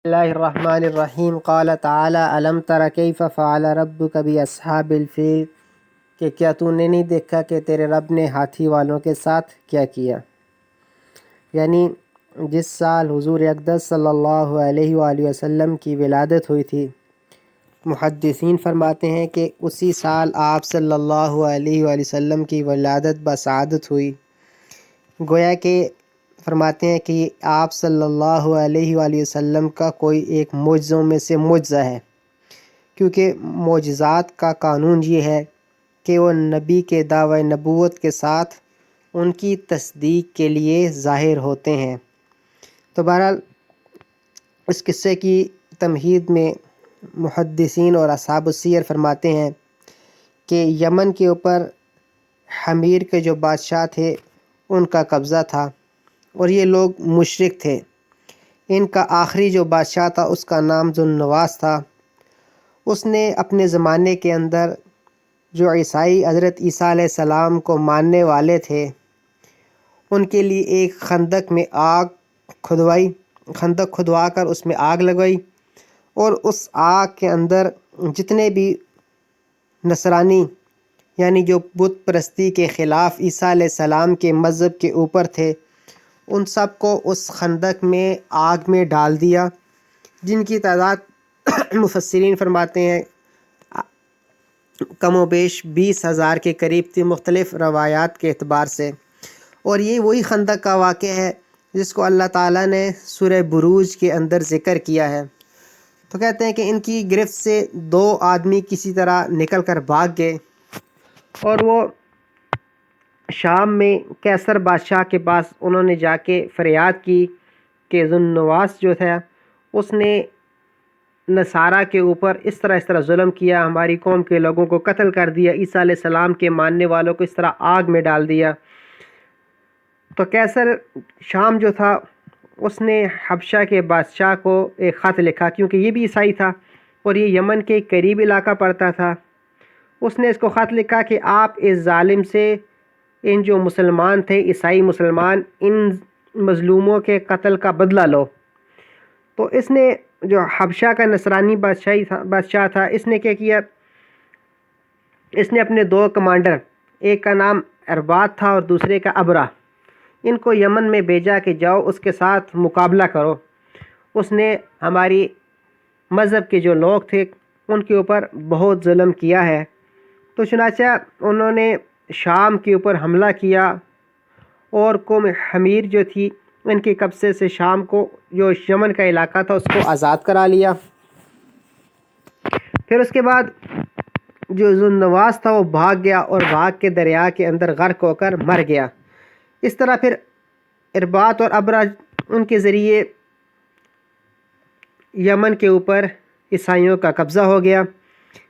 اللہ الرحمن الرحیم قال تعالی الم تر کیف فعل ربک باصحاب الفیل کہ کیا تو نے نہیں دیکھا کہ تیرے رب نے ہاتھی والوں کے ساتھ کیا کیا۔ یعنی جس سال حضور اقدس صلی اللہ علیہ وآلہ وسلم کی ولادت ہوئی تھی، محدثین فرماتے ہیں کہ اسی سال آپ صلی اللہ علیہ وآلہ وسلم کی ولادت بسعادت ہوئی۔ گویا کہ فرماتے ہیں کہ آپ صلی اللہ علیہ وآلہ وسلم کا کوئی ایک معجزوں میں سے معجزہ ہے، کیونکہ معجزات کا قانون یہ ہے کہ وہ نبی کے دعوی نبوت کے ساتھ ان کی تصدیق کے لیے ظاہر ہوتے ہیں۔ تو بہرحال اس قصے کی تمہید میں محدثین اور اصحاب السیر فرماتے ہیں کہ یمن کے اوپر حمیر کے جو بادشاہ تھے ان کا قبضہ تھا، اور یہ لوگ مشرک تھے۔ ان کا آخری جو بادشاہ تھا اس کا نام ذو النواس تھا۔ اس نے اپنے زمانے کے اندر جو عیسائی حضرت عیسیٰ علیہ السلام کو ماننے والے تھے ان کے لیے ایک خندق میں آگ کھدوائی، خندق کھدوا کر اس میں آگ لگائی، اور اس آگ کے اندر جتنے بھی نصرانی یعنی جو بت پرستی کے خلاف عیسیٰ علیہ السلام کے مذہب کے اوپر تھے ان سب کو اس خندق میں آگ میں ڈال دیا، جن کی تعداد مفسرین فرماتے ہیں کم و بیش 20,000 کے قریب تھی مختلف روایات کے اعتبار سے۔ اور یہ وہی خندق کا واقعہ ہے جس کو اللہ تعالیٰ نے سورہ بروج کے اندر ذکر کیا ہے۔ تو کہتے ہیں کہ ان کی گرفت سے 2 آدمی کسی طرح نکل کر بھاگ گئے، اور وہ شام میں کیسر بادشاہ کے پاس انہوں نے جا کے فریاد کی کہ ذو النواس جو تھا اس نے نصارہ کے اوپر اس طرح ظلم کیا، ہماری قوم کے لوگوں کو قتل کر دیا، عیسیٰ علیہ السلام کے ماننے والوں کو اس طرح آگ میں ڈال دیا۔ تو کیسر شام جو تھا اس نے حبشہ کے بادشاہ کو ایک خط لکھا، کیونکہ یہ بھی عیسائی تھا اور یہ یمن کے قریب علاقہ پڑتا تھا۔ اس نے اس کو خط لکھا کہ آپ اس ظالم سے، ان جو مسلمان تھے عیسائی مسلمان، ان مظلوموں کے قتل کا بدلہ لو۔ تو اس نے جو حبشہ کا نصرانی بادشاہ تھا اس نے کیا کیا، اس نے اپنے 2 کمانڈر، ایک کا نام اربات تھا اور دوسرے کا ابرہ، ان کو یمن میں بھیجا کہ جاؤ اس کے ساتھ مقابلہ کرو، اس نے ہماری مذہب کے جو لوگ تھے ان کے اوپر بہت ظلم کیا ہے۔ تو چنانچہ انہوں نے شام کے اوپر حملہ کیا اور قوم حمیر جو تھی ان کے قبضے سے شام کو، جو یمن کا علاقہ تھا، اس کو آزاد کرا لیا۔ پھر اس کے بعد جو ذو النواس تھا وہ بھاگ گیا اور بھاگ کے دریا کے اندر غرق ہو کر مر گیا۔ اس طرح پھر اربات اور ابرہ ان کے ذریعے یمن کے اوپر عیسائیوں کا قبضہ ہو گیا۔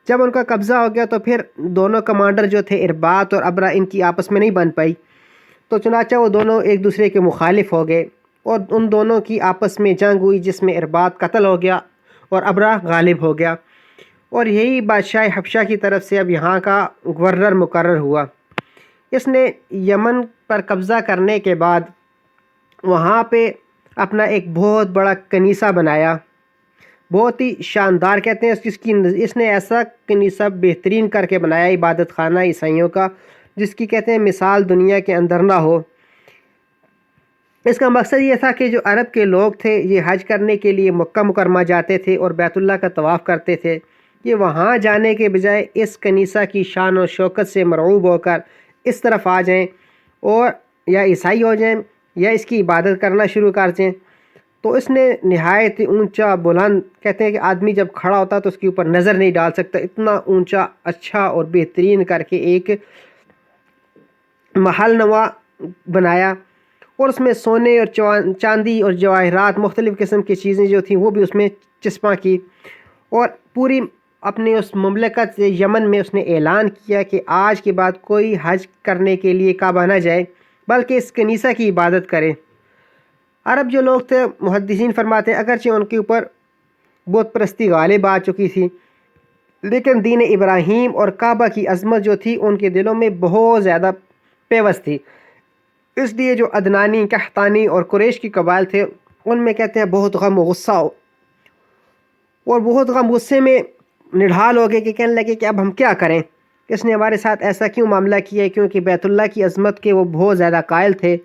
جب ان کا قبضہ ہو گیا تو پھر دونوں کمانڈر جو تھے اربات اور ابرہ ان کی آپس میں نہیں بن پائی، تو چنانچہ وہ دونوں ایک دوسرے کے مخالف ہو گئے اور ان دونوں کی آپس میں جنگ ہوئی، جس میں اربات قتل ہو گیا اور ابرہ غالب ہو گیا، اور یہی بادشاہ حبشہ کی طرف سے اب یہاں کا گورنر مقرر ہوا۔ اس نے یمن پر قبضہ کرنے کے بعد وہاں پہ اپنا ایک بہت بڑا کنیسہ بنایا، بہت ہی شاندار، کہتے ہیں اس نے ایسا کنیسہ بہترین کر کے بنایا، عبادت خانہ عیسائیوں کا، جس کی کہتے ہیں مثال دنیا کے اندر نہ ہو۔ اس کا مقصد یہ تھا کہ جو عرب کے لوگ تھے یہ حج کرنے کے لیے مکہ مکرمہ جاتے تھے اور بیت اللہ کا طواف کرتے تھے، یہ وہاں جانے کے بجائے اس کنیسہ کی شان و شوکت سے مرعوب ہو کر اس طرف آ جائیں اور یا عیسائی ہو جائیں یا اس کی عبادت کرنا شروع کر دیں۔ تو اس نے نہایت اونچا بلند، کہتے ہیں کہ آدمی جب کھڑا ہوتا تو اس کے اوپر نظر نہیں ڈال سکتا، اتنا اونچا اچھا اور بہترین کر کے ایک محل نما بنایا، اور اس میں سونے اور چاندی اور جواہرات مختلف قسم کی چیزیں جو تھیں وہ بھی اس میں چسپاں کی، اور پوری اپنے اس مملکت یمن میں اس نے اعلان کیا کہ آج کے بعد کوئی حج کرنے کے لیے کعبہ نہ جائے بلکہ اس کنیسہ کی عبادت کرے۔ عرب جو لوگ تھے محدثین فرماتے ہیں اگرچہ ان کے اوپر بت پرستی غالب آ چکی تھی، لیکن دین ابراہیم اور کعبہ کی عظمت جو تھی ان کے دلوں میں بہت زیادہ پیوست تھی، اس لیے جو عدنانی، قحطانی اور قریش کی قبائل تھے ان میں کہتے ہیں بہت غم و غصہ اور بہت غم غصے میں نڈھال ہو گئے کہ کہنے لگے کہ اب ہم کیا کریں، اس نے ہمارے ساتھ ایسا کیوں معاملہ کیا ہے، کیونکہ بیت اللہ کی عظمت کے وہ بہت زیادہ قائل تھے۔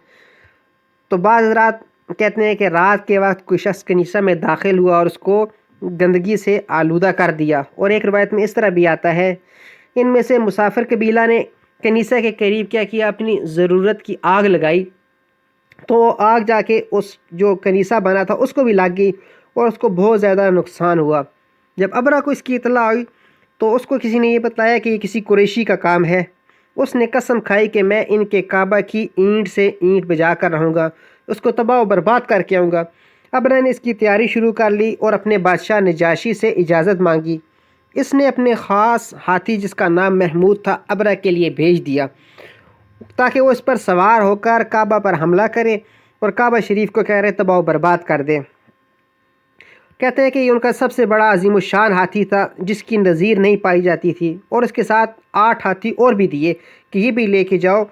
تو بعض حضرات کہتے ہیں کہ رات کے وقت کوئی شخص کنیسہ میں داخل ہوا اور اس کو گندگی سے آلودہ کر دیا، اور ایک روایت میں اس طرح بھی آتا ہے ان میں سے مسافر قبیلہ نے کنیسہ کے قریب کیا کیا، اپنی ضرورت کی آگ لگائی، تو وہ آگ جا کے اس جو کنیسہ بنا تھا اس کو بھی لگ گئی اور اس کو بہت زیادہ نقصان ہوا۔ جب ابرہ کو اس کی اطلاع ہوئی تو اس کو کسی نے یہ بتایا کہ یہ کسی قریشی کا کام ہے۔ اس نے قسم کھائی کہ میں ان کے کعبہ کی اینٹ سے اینٹ بجا کر رہوں گا، اس کو تباہ و برباد کر کے آؤں گا۔ ابرہ نے اس کی تیاری شروع کر لی اور اپنے بادشاہ نجاشی سے اجازت مانگی۔ اس نے اپنے خاص ہاتھی جس کا نام محمود تھا ابرہ کے لیے بھیج دیا تاکہ وہ اس پر سوار ہو کر کعبہ پر حملہ کرے اور کعبہ شریف کو کہہ رہے تباہ و برباد کر دے۔ کہتے ہیں کہ یہ ان کا سب سے بڑا عظیم الشان ہاتھی تھا جس کی نظیر نہیں پائی جاتی تھی، اور اس کے ساتھ 8 ہاتھی اور بھی دیے کہ یہ بھی لے کے جاؤ۔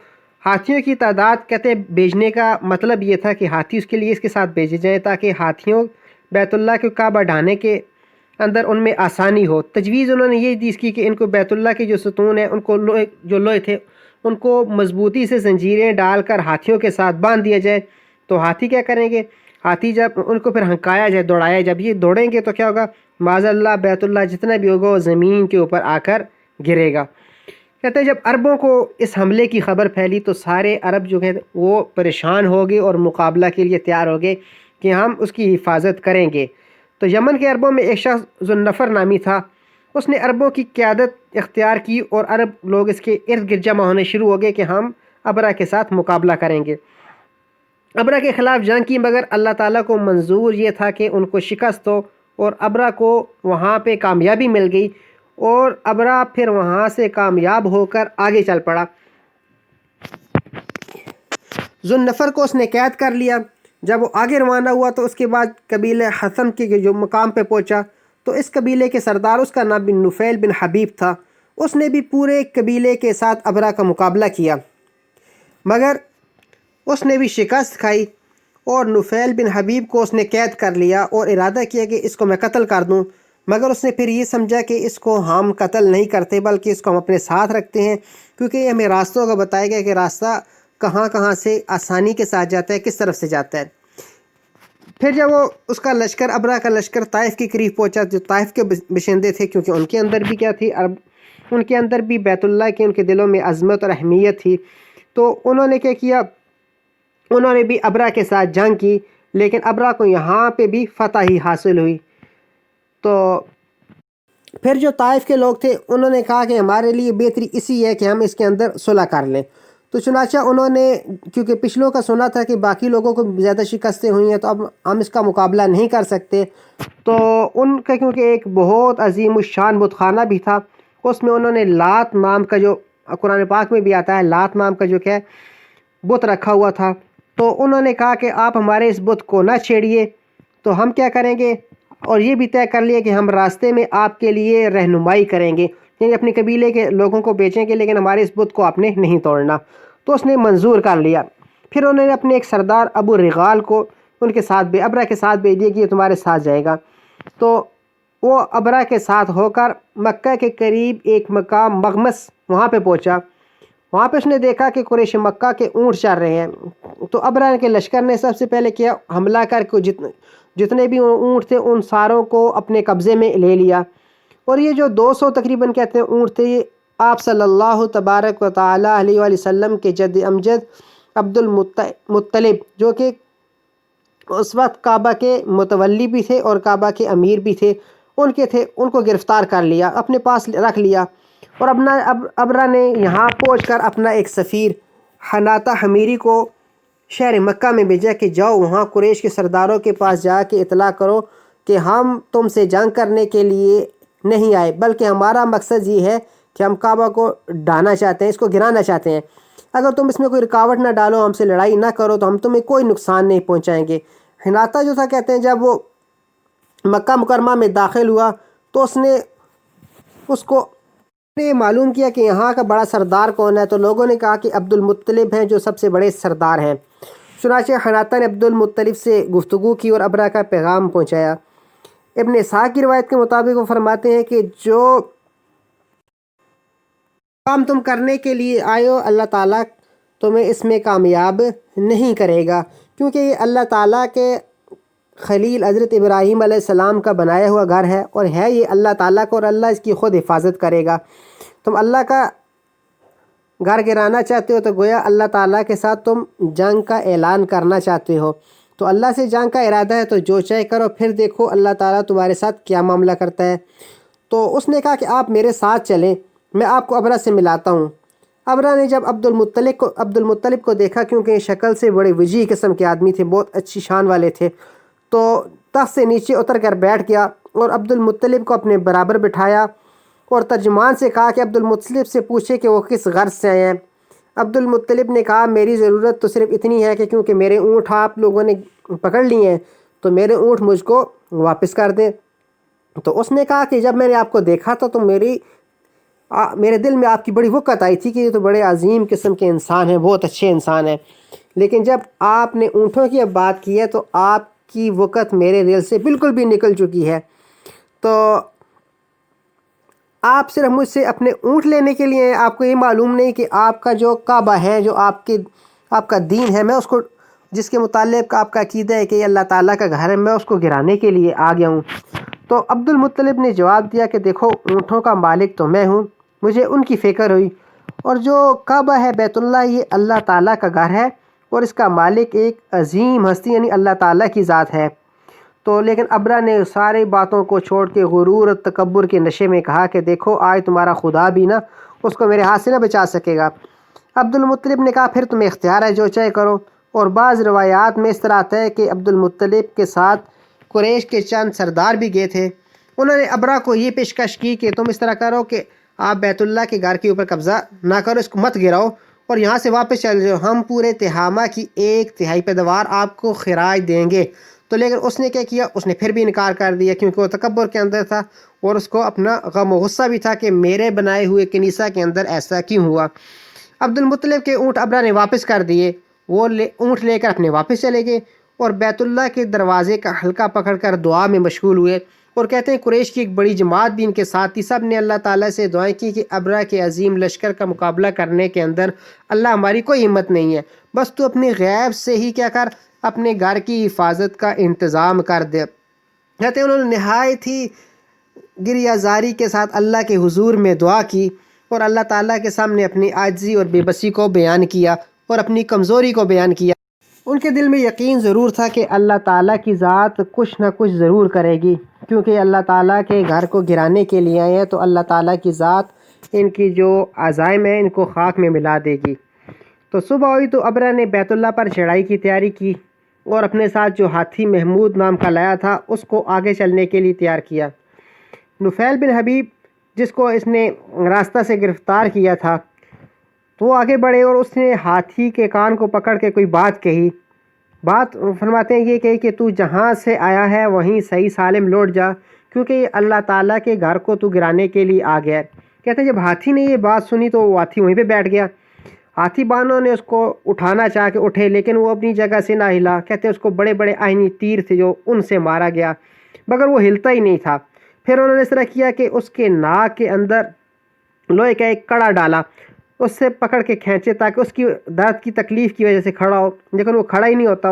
ہاتھیوں کی تعداد کہتے ہیں بھیجنے کا مطلب یہ تھا کہ ہاتھی اس کے لیے اس کے ساتھ بھیجے جائیں تاکہ ہاتھیوں بیت اللہ کے کعبہ ڈھانے کے اندر ان میں آسانی ہو۔ تجویز انہوں نے یہ دی کی کہ ان کو بیت اللہ کے جو ستون ہیں ان کو لوہے تھے ان کو مضبوطی سے زنجیریں ڈال کر ہاتھیوں کے ساتھ باندھ دیا جائے۔ تو ہاتھی کیا کریں گے، ہاتھی جب ان کو پھر ہنکایا جائے، دوڑایا، جب یہ دوڑیں گے تو کیا ہوگا، معاذ اللہ بیت اللہ جتنا بھی ہوگا وہ زمین کے اوپر آ کر گرے گا۔ کہتے ہیں جب عربوں کو اس حملے کی خبر پھیلی تو سارے عرب جو ہے وہ پریشان ہو گئے اور مقابلہ کے لیے تیار ہو گئے کہ ہم اس کی حفاظت کریں گے۔ تو یمن کے عربوں میں ایک شخص ذو النفر نامی تھا، اس نے عربوں کی قیادت اختیار کی اور عرب لوگ اس کے ارد گرد جمع ہونے شروع ہو گئے کہ ہم ابرہ کے ساتھ مقابلہ کریں گے، ابرہ کے خلاف جنگ کی، مگر اللہ تعالیٰ کو منظور یہ تھا کہ ان کو شکست ہو، اور ابرہ کو وہاں پہ کامیابی مل گئی اور ابرہ پھر وہاں سے کامیاب ہو کر آگے چل پڑا۔ ذو النفر کو اس نے قید کر لیا۔ جب وہ آگے روانہ ہوا تو اس کے بعد قبیلہ حثم کے جو مقام پہ پہنچا تو اس قبیلے کے سردار اس کا نام بن نفیل بن حبیب تھا، اس نے بھی پورے قبیلے کے ساتھ ابرہ کا مقابلہ کیا، مگر اس نے بھی شکست کھائی اور نفیل بن حبیب کو اس نے قید کر لیا اور ارادہ کیا کہ اس کو میں قتل کر دوں، مگر اس نے پھر یہ سمجھا کہ اس کو ہم قتل نہیں کرتے بلکہ اس کو ہم اپنے ساتھ رکھتے ہیں، کیونکہ یہ ہمیں راستوں کا بتائے گا کہ راستہ کہاں کہاں سے آسانی کے ساتھ جاتا ہے، کس طرف سے جاتا ہے۔ پھر جب وہ اس کا لشکر ابرہ کا لشکر طائف کے قریب پہنچا، جو طائف کے باشندے تھے، کیونکہ ان کے اندر بھی کیا تھی، ان کے اندر بھی بیت اللہ کی ان کے دلوں میں عظمت اور اہمیت تھی، تو انہوں نے کیا کیا، انہوں نے بھی ابرہ کے ساتھ جنگ کی، لیکن ابرہ کو یہاں پہ بھی فتح ہی حاصل ہوئی۔ تو پھر جو طائف کے لوگ تھے انہوں نے کہا کہ ہمارے لیے بہتری اسی ہے کہ ہم اس کے اندر صلح کر لیں، تو چنانچہ انہوں نے کیونکہ پچھلوں کا سنا تھا کہ باقی لوگوں کو زیادہ شکستیں ہوئی ہیں تو اب ہم اس کا مقابلہ نہیں کر سکتے، تو ان کا کیونکہ ایک بہت عظیم الشان بت خانہ بھی تھا، اس میں انہوں نے لات نام کا جو قرآن پاک میں بھی آتا ہے، لات نام کا جو کہ بت رکھا ہوا تھا، تو انہوں نے کہا کہ آپ ہمارے اس بت کو نہ چھیڑیے، تو ہم کیا کریں گے، اور یہ بھی طے کر لیا کہ ہم راستے میں آپ کے لیے رہنمائی کریں گے، یعنی اپنے قبیلے کے لوگوں کو بیچیں گے لیکن ہمارے اس بت کو آپ نے نہیں توڑنا۔ تو اس نے منظور کر لیا۔ پھر انہوں نے اپنے ایک سردار ابو رغال کو ان کے ساتھ ابرہ کے ساتھ بھیج دیا کہ یہ تمہارے ساتھ جائے گا، تو وہ ابرہ کے ساتھ ہو کر مکہ کے قریب ایک مقام مغمس وہاں پہ پہنچا۔ وہاں پہ اس نے دیکھا کہ قریش مکہ کے اونٹ چر رہے ہیں، تو ابرہ کے لشکر نے سب سے پہلے کیا، حملہ کر کے جتنے بھی اونٹ تھے ان ساروں کو اپنے قبضے میں لے لیا، اور یہ جو 200 تقریباً کہتے ہیں اونٹ تھے، یہ آپ صلی اللہ تبارک و تعالی علیہ وآلہ وسلم کے جد امجد عبد المطلب، جو کہ اس وقت کعبہ کے متولی بھی تھے اور کعبہ کے امیر بھی تھے، ان کو گرفتار کر لیا، اپنے پاس رکھ لیا، اور ابرہ نے یہاں پہنچ کر اپنا ایک سفیر حناطہ حمیری کو شہر مکہ میں بھیجا کہ جاؤ وہاں قریش کے سرداروں کے پاس جا کے اطلاع کرو کہ ہم تم سے جنگ کرنے کے لیے نہیں آئے، بلکہ ہمارا مقصد یہ ہے کہ ہم کعبہ کو ڈھانا چاہتے ہیں، اس کو گرانا چاہتے ہیں، اگر تم اس میں کوئی رکاوٹ نہ ڈالو، ہم سے لڑائی نہ کرو تو ہم تمہیں کوئی نقصان نہیں پہنچائیں گے۔ حناطہ جو تھا کہتے ہیں جب وہ مکہ مکرمہ میں داخل ہوا تو اس کو معلوم کیا کہ یہاں کا بڑا سردار کون ہے، تو لوگوں نے کہا کہ عبد المطلب ہیں جو سب سے بڑے سردار ہیں۔ چنانچہ حناطہ نے عبد المطلب سے گفتگو کی اور ابرہ کا پیغام پہنچایا۔ ابن اسحاق کی روایت کے مطابق وہ فرماتے ہیں کہ جو کام تم کرنے کے لیے آئے ہو اللہ تعالیٰ تمہیں اس میں کامیاب نہیں کرے گا، کیونکہ یہ اللہ تعالیٰ کے خلیل حضرت ابراہیم علیہ السلام کا بنایا ہوا گھر ہے، اور ہے یہ اللہ تعالیٰ کو، اور اللہ اس کی خود حفاظت کرے گا۔ تم اللہ کا گھر گرانا چاہتے ہو تو گویا اللہ تعالیٰ کے ساتھ تم جنگ کا اعلان کرنا چاہتے ہو، تو اللہ سے جنگ کا ارادہ ہے تو جو چاہے کرو، پھر دیکھو اللہ تعالیٰ تمہارے ساتھ کیا معاملہ کرتا ہے۔ تو اس نے کہا کہ آپ میرے ساتھ چلیں، میں آپ کو ابرہ سے ملاتا ہوں۔ ابرہ نے جب عبد المطلب کو دیکھا، کیونکہ شکل سے بڑے وجیح قسم کے آدمی تھے، بہت اچھی شان والے تھے، تو تخت سے نیچے اتر کر بیٹھ گیا اور عبد المطلب کو اپنے برابر بٹھایا اور ترجمان سے کہا کہ عبد المطلب سے پوچھے کہ وہ کس غرض سے آئے ہیں۔ عبد المطلب نے کہا میری ضرورت تو صرف اتنی ہے کہ کیونکہ میرے اونٹ آپ لوگوں نے پکڑ لیے ہیں تو میرے اونٹ مجھ کو واپس کر دیں۔ تو اس نے کہا کہ جب میں نے آپ کو دیکھا تھا تو میرے دل میں آپ کی بڑی وقت آئی تھی کہ یہ تو بڑے عظیم قسم کے انسان ہیں، بہت اچھے انسان ہیں، لیکن جب آپ نے اونٹوں کی اب بات کی ہے تو آپ کی وقت میرے دل سے بالکل بھی نکل چکی ہے، تو آپ صرف مجھ سے اپنے اونٹ لینے کے لیے ہیں، آپ کو یہ معلوم نہیں کہ آپ کا جو کعبہ ہے، جو آپ کا دین ہے، میں اس کو جس کے متعلق آپ کا عقیدہ ہے کہ یہ اللہ تعالیٰ کا گھر ہے، میں اس کو گرانے کے لیے آ گیا ہوں۔ تو عبد المطلب نے جواب دیا کہ دیکھو اونٹوں کا مالک تو میں ہوں، مجھے ان کی فکر ہوئی، اور جو کعبہ ہے بیت اللہ یہ اللہ تعالیٰ کا گھر ہے اور اس کا مالک ایک عظیم ہستی یعنی اللہ تعالیٰ کی ذات ہے۔ تو لیکن ابرہ نے ساری باتوں کو چھوڑ کے غرور اور تکبر کے نشے میں کہا کہ دیکھو آج تمہارا خدا بھی نا اس کو میرے ہاتھ سے نہ بچا سکے گا۔ عبد المطلب نے کہا پھر تمہیں اختیار ہے جو چاہے کرو، اور بعض روایات میں اس طرح آتا ہے کہ عبد المطلب کے ساتھ قریش کے چند سردار بھی گئے تھے۔ انہوں نے ابرہ کو یہ پیشکش کی کہ تم اس طرح کرو کہ آپ بیت اللہ کے گھر کے اوپر قبضہ نہ کرو، اس کو مت گراؤ اور یہاں سے واپس چل جاؤ، ہم پورے تہامہ کی 1/3 پیداوار آپ کو خراج دیں گے۔ تو لیکن اس نے کیا کیا، اس نے پھر بھی انکار کر دیا، کیونکہ وہ تکبر کے اندر تھا اور اس کو اپنا غم و غصہ بھی تھا کہ میرے بنائے ہوئے کنیسہ کے اندر ایسا کیوں ہوا۔ عبد المطلب کے اونٹ ابرہ نے واپس کر دیے، وہ اونٹ لے کر اپنے واپس چلے گئے اور بیت اللہ کے دروازے کا حلقہ پکڑ کر دعا میں مشغول ہوئے، اور کہتے ہیں قریش کی ایک بڑی جماعت بھی ان کے ساتھ تھی، سب نے اللہ تعالیٰ سے دعائیں کی کہ ابرہ کے عظیم لشکر کا مقابلہ کرنے کے اندر اللہ ہماری کوئی ہمت نہیں ہے، بس تو اپنے غیب سے ہی کیا کر اپنے گھر کی حفاظت کا انتظام کر دے۔ کہتے ہیں انہوں نے نہایت ہی گریہ زاری کے ساتھ اللہ کے حضور میں دعا کی اور اللہ تعالیٰ کے سامنے اپنی عاجزی اور بے بسی کو بیان کیا اور اپنی کمزوری کو بیان کیا۔ ان کے دل میں یقین ضرور تھا کہ اللہ تعالیٰ کی ذات کچھ نہ کچھ ضرور کرے گی، کیونکہ اللہ تعالیٰ کے گھر کو گرانے کے لیے آئے ہیں تو اللہ تعالیٰ کی ذات ان کی جو عزائم ہیں ان کو خاک میں ملا دے گی۔ تو صبح ہوئی تو ابرہ نے بیت اللہ پر چڑھائی کی تیاری کی اور اپنے ساتھ جو ہاتھی محمود نام کا لایا تھا اس کو آگے چلنے کے لیے تیار کیا۔ نفیل بن حبیب جس کو اس نے راستہ سے گرفتار کیا تھا تو وہ آگے بڑھے اور اس نے ہاتھی کے کان کو پکڑ کے کوئی بات کہی۔ بات فرماتے ہیں یہ کہی کہ تو جہاں سے آیا ہے وہیں صحیح سالم لوٹ جا، کیونکہ یہ اللہ تعالیٰ کے گھر کو تو گرانے کے لیے آ گیا ہے۔ کہتے ہیں جب ہاتھی نے یہ بات سنی تو وہ ہاتھی وہیں پہ بیٹھ گیا۔ ہاتھی بانوں نے اس کو اٹھانا چاہ کے اٹھے لیکن وہ اپنی جگہ سے نہ ہلا۔ کہتے ہیں اس کو بڑے بڑے آئینی تیر تھے جو ان سے مارا گیا مگر وہ ہلتا ہی نہیں تھا۔ پھر انہوں نے اس طرح کیا کہ اس کے ناک کے اندر لوہے کا ایک کڑا ڈالا، اس سے پکڑ کے کھینچے تاکہ اس کی درد کی تکلیف کی وجہ سے کھڑا ہو، لیکن وہ کھڑا ہی نہیں ہوتا،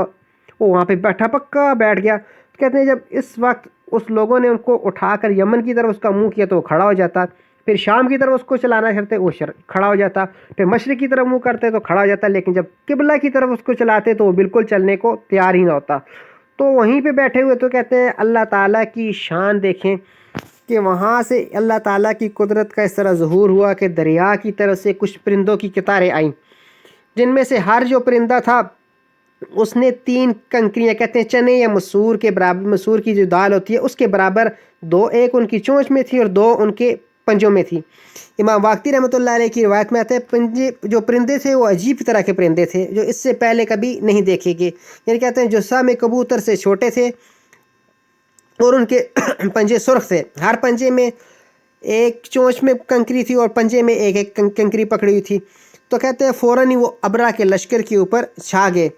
وہ وہاں پہ بیٹھا پکا بیٹھ گیا۔ کہتے ہیں جب اس وقت اس لوگوں نے ان کو اٹھا کر یمن کی طرف اس کا منہ کیا تو وہ کھڑا ہو جاتا، پھر شام کی طرف اس کو چلانا کرتے وہ کھڑا ہو جاتا، پھر مشرق کی طرف منہ کرتے تو کھڑا ہو جاتا، لیکن جب قبلہ کی طرف اس کو چلاتے تو وہ بالکل چلنے کو تیار ہی نہ ہوتا۔ تو وہیں پہ بیٹھے ہوئے تو کہتے ہیں اللہ تعالیٰ کی شان دیکھیں کہ وہاں سے اللہ تعالیٰ کی قدرت کا اس طرح ظہور ہوا کہ دریا کی طرف سے کچھ پرندوں کی قطاریں آئیں، جن میں سے ہر جو پرندہ تھا اس نے 3 کنکریاں، کہتے ہیں چنے یا مسور کے برابر، مسور کی جو دال ہوتی ہے اس کے برابر 2، ایک ان کی چونچ میں تھی اور 2 ان کے پنجوں میں تھی۔ امام واقدی رحمۃ اللہ علیہ کی روایت میں آتے ہیں جو پرندے تھے وہ عجیب طرح کے پرندے تھے جو اس سے پہلے کبھی نہیں دیکھے گئے، یعنی کہتے ہیں جسام کبوتر سے چھوٹے تھے اور ان کے پنجے سرخ تھے، ہر پنجے میں ایک چونچ میں کنکری تھی اور پنجے میں ایک ایک کنکری پکڑی ہوئی تھی۔ تو کہتے ہیں فوراً ہی وہ ابرہ کے لشکر کے اوپر چھا گئے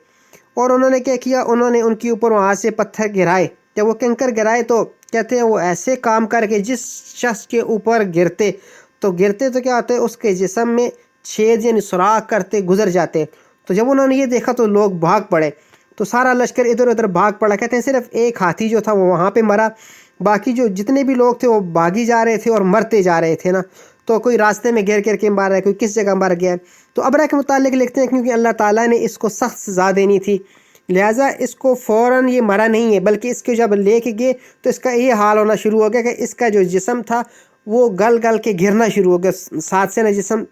اور انہوں نے کیا کیا، انہوں نے ان کے اوپر وہاں سے پتھر گرائے۔ جب وہ کنکر گرائے تو کہتے ہیں وہ ایسے کام کر کے جس شخص کے اوپر گرتے تو کیا ہوتے اس کے جسم میں چھید یعنی سوراخ کرتے گزر جاتے۔ تو جب انہوں نے یہ دیکھا تو لوگ بھاگ پڑے، تو سارا لشکر ادھر ادھر بھاگ پڑا۔ کہتے ہیں صرف ایک ہاتھی جو تھا وہ وہاں پہ مرا، باقی جو جتنے بھی لوگ تھے وہ بھاگی جا رہے تھے اور مرتے جا رہے تھے نا، تو کوئی راستے میں گر کے مر رہا ہے، کوئی کس جگہ مر گیا ہے۔ تو ابرہ کے متعلق لکھتے ہیں کیونکہ اللہ تعالیٰ نے اس کو سخت سزا دینی تھی، لہٰذا اس کو فوراً یہ مرا نہیں ہے، بلکہ اس کے جب لے کے گئے تو اس کا یہ حال ہونا شروع ہو گیا کہ اس کا جو جسم تھا وہ گل گل کے گرنا شروع ہو گیا، ساتھ سے نا جسم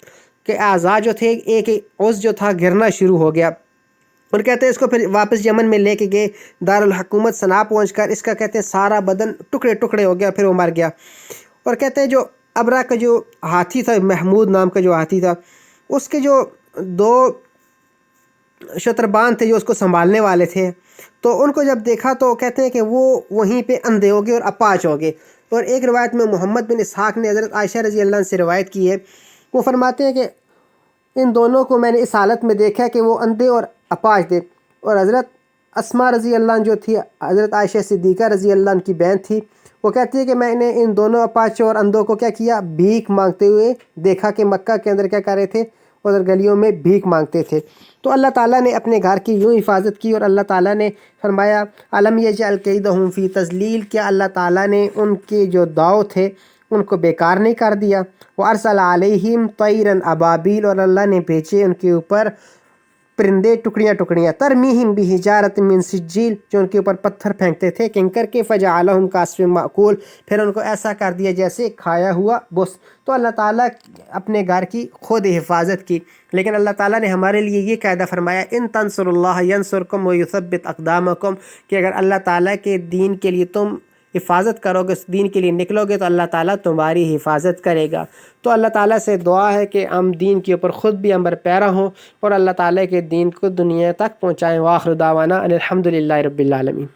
کے اعضاء جو تھے ایک عضو جو تھا گرنا شروع ہو گیا۔ اور کہتے ہیں اس کو پھر واپس یمن میں لے کے گئے، دارالحکومت صنعا پہنچ کر اس کا کہتے ہیں سارا بدن ٹکڑے ٹکڑے ہو گیا، پھر وہ مر گیا۔ اور کہتے ہیں جو ابرہ کا جو ہاتھی تھا، محمود نام کا جو ہاتھی تھا، اس کے جو دو شتربان تھے جو اس کو سنبھالنے والے تھے، تو ان کو جب دیکھا تو کہتے ہیں کہ وہ وہیں پہ اندھے ہو گئے اور اپاہج ہو گئے۔ اور ایک روایت میں محمد بن اسحاق نے حضرت عائشہ رضی اللہ عنہ سے روایت کی ہے، وہ فرماتے ہیں کہ ان دونوں کو میں نے اس حالت میں دیکھا کہ وہ اندھے اور اپاہج تھے، اور حضرت اسماء رضی اللہ عنہ جو تھی حضرت عائشہ صدیقہ رضی اللہ عنہ کی بہن تھی، وہ کہتی ہے کہ میں نے ان دونوں اپاہجوں اور اندھوں کو کیا کیا، بھیک مانگتے ہوئے دیکھا کہ مکہ کے اندر کیا کر رہے تھے، ادھر گلیوں میں بھیک مانگتے تھے۔ تو اللہ تعالیٰ نے اپنے گھر کی یوں حفاظت کی، اور اللہ تعالیٰ نے فرمایا الم یجعل کیدہم فی تضلیل، کیا اللہ تعالیٰ نے ان کے جو داؤ تھے ان کو بیکار نہیں کر دیا۔ وارسل علیہم طیرا ابابیل، اور اللہ نے بھیجے ان کے اوپر پرندے ٹکڑیاں ٹکڑیاں، ترمیہم بحجارۃ من سجیل، جو ان کے اوپر پتھر پھینکتے تھے کنکر کے، فجعلہم کعصف مأکول، پھر ان کو ایسا کر دیا جیسے کھایا ہوا بس۔ تو اللہ تعالیٰ اپنے گھر کی خود حفاظت کی، لیکن اللہ تعالیٰ نے ہمارے لیے یہ قاعدہ فرمایا ان تنصروا اللہ ینصرکم ویثبت اقدامکم، کہ اگر اللہ تعالیٰ کے دین کے لیے تم حفاظت کرو گے، اس دین کے لیے نکلو گے، تو اللہ تعالیٰ تمہاری حفاظت کرے گا۔ تو اللہ تعالیٰ سے دعا ہے کہ ہم دین کے اوپر خود بھی امر پیرا ہوں اور اللہ تعالیٰ کے دین کو دنیا تک پہنچائیں۔ وآخر دعوانا ان الحمد للہ رب العالمین۔